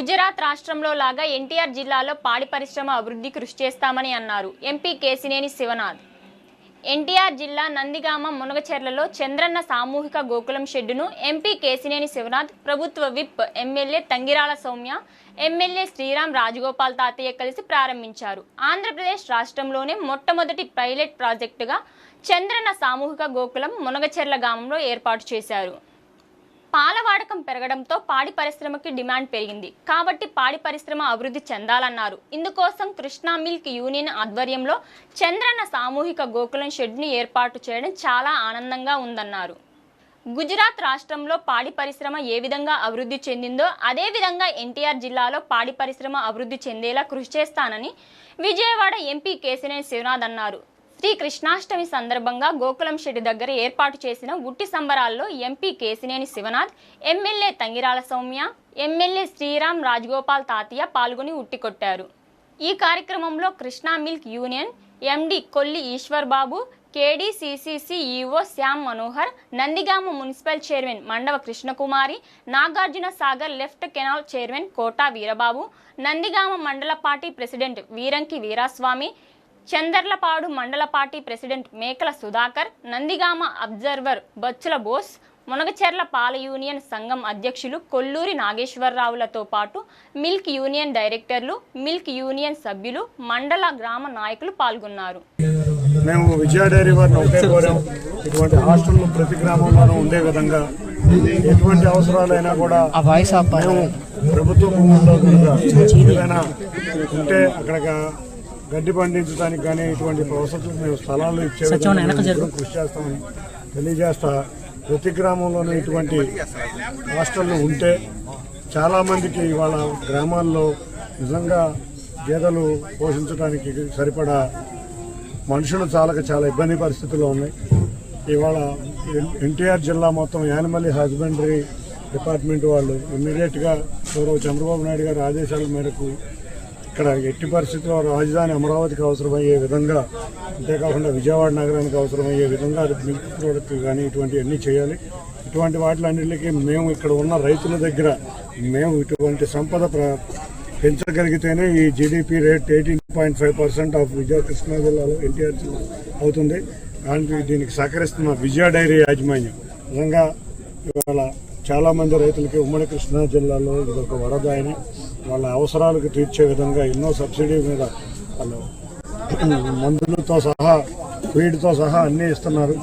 గుజరాత్ రాష్ట్రంలో లాగా ఎన్టీఆర్ జిల్లాలో పాడి పరిశ్రమ అభివృద్ధి కృషి చేస్తామని అన్నారు ఎంపీ కేసినేని శివనాథ్. ఎన్టీఆర్ జిల్లా నందిగామ మునగచెర్లలో చంద్రన్న సామూహిక గోకులం షెడ్డును ఎంపీ కేసినేని శివనాథ్, ప్రభుత్వ whip MLA Tangirala Sowmya, MLA Sriram Rajagopal Tatayya కలిసి ప్రారంభించారు. ఆంధ్రప్రదేశ్ రాష్ట్రంలోనే మొట్టమొదటి పైలట్ ప్రాజెక్టుగా చంద్రన్న సామూహిక గోకులం మునగచెర్ల గ్రామంలో ఏర్పాటు చేశారు. పాల వాడకం పెరగడంతో పాడి పరిశ్రమకి డిమాండ్ పెరిగింది కాబట్టి పాడి పరిశ్రమ అభివృద్ధి చెందాలన్నారు. ఇందుకోసం కృష్ణా మిల్క్ యూనియన్ ఆధ్వర్యంలో చంద్రన్న సామూహిక గోకులం షెడ్ని ఏర్పాటు చేయడం చాలా ఆనందంగా ఉందన్నారు. గుజరాత్ రాష్ట్రంలో పాడి పరిశ్రమ ఏ విధంగా అభివృద్ధి చెందిందో అదే విధంగా ఎన్టీఆర్ జిల్లాలో పాడి పరిశ్రమ అభివృద్ధి చెందేలా కృషి చేస్తానని విజయవాడ ఎంపీ కేసినేని శివనాథ్ అన్నారు. శ్రీ కృష్ణాష్టమి సందర్భంగా గోకులం షెడ్ దగ్గర ఏర్పాటు చేసిన ఉట్టి సంబరాల్లో MP Kesineni Sivanath, MLA Tangirala Sowmya, MLA Sriram Rajagopal Tatayya పాల్గొని ఉట్టికొట్టారు. ఈ కార్యక్రమంలో Krishna milk union MD Kolli Eswar Babu, KDCCC EO Shyam Manohar, Nandigama municipal chairman Mandava Krishnakumari, Nagarjuna Sagar left canal chairman Kota Veerababu, Nandigama mandal party president Veeranki Veeraswamy, Chandarlapadu mandal party president Mekala Sudhakar, Nandigama observer Bachchula Bose, Munagacherla పాల యూనియన్ సంఘం అధ్యక్షులు కొల్లూరి నాగేశ్వరరావులతో పాటు మిల్క్ యూనియన్ డైరెక్టర్లు, మిల్క్ యూనియన్ సభ్యులు, మండల గ్రామ నాయకులు పాల్గొన్నారు. మేము విజయ డైరీ వారిని ఒకటే కోరాం, ఇటువంటి హాస్టల్ ప్రతి గ్రామంలోనూ ఉండే విధంగా ఎటువంటి అవసరాలైనా కూడా మేము ప్రభుత్వ భూముల్లో ఏదైనా ఉంటే అక్కడ గడ్డి పండించడానికి కానీ ఇటువంటి వసతులు మేము స్థలాలు ఇచ్చే విధంగా కృషి చేస్తామని తెలియజేస్తా. ప్రతి గ్రామంలోనూ ఇటువంటి హాస్టళ్ళు ఉంటే చాలామందికి ఇవాళ గ్రామాల్లో నిజంగా గేదెలు పోషించడానికి సరిపడా మనుషులు చాలా ఇబ్బంది పరిస్థితుల్లో ఉన్నాయి. ఇవాళ ఎన్టీఆర్ జిల్లా మొత్తం యానిమల్ హస్బెండరీ డిపార్ట్మెంట్ వాళ్ళు ఇమ్మీడియట్గా గౌరవ చంద్రబాబు నాయుడు గారి ఆదేశాల మేరకు ఇక్కడ ఎట్టి పరిస్థితుల్లో రాజధాని అమరావతికి అవసరమయ్యే విధంగా, అంతేకాకుండా విజయవాడ నగరానికి అవసరమయ్యే విధంగా మిల్క్ ప్రోడక్ట్ కానీ ఇటువంటివన్నీ చేయాలి. ఇటువంటి వాటిలన్నింటికి మేము ఇక్కడ ఉన్న రైతుల దగ్గర మేము ఇటువంటి సంపద పెంచగలిగితేనే ఈ జీడిపి రేట్ 18.5% ఆఫ్ విజయ కృష్ణా జిల్లాలో ఎన్టీఆర్ జిల్లా అవుతుంది. దానికి దీనికి సహకరిస్తున్న విజయ డైరీ యాజమాన్యం నిజంగా ఇవాళ చాలామంది రైతులకి ఉమ్మడి కృష్ణా జిల్లాలో ఇది ఒక వరదాయని వాళ్ళ అవసరాలకు తీర్చే విధంగా ఎన్నో సబ్సిడీ మీద వాళ్ళు మందులతో సహా ఫీడ్తో సహా అన్నీ ఇస్తున్నారు.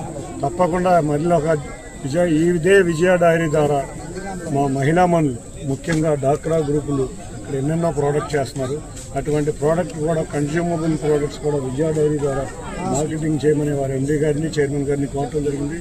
తప్పకుండా మళ్ళీ ఒక ఇదే విజయ డైరీ ద్వారా మా మహిళా మనులు ముఖ్యంగా డాక్రా గ్రూపులు ఇక్కడ ఎన్నెన్నో ప్రోడక్ట్ చేస్తున్నారు. అటువంటి ప్రోడక్ట్ కూడా కన్జ్యూమబుల్ ప్రోడక్ట్స్ కూడా విజయ డైరీ ద్వారా మార్కెటింగ్ చేయమని వారి ఎండీ గారిని చైర్మన్ గారిని కోరటం జరిగింది.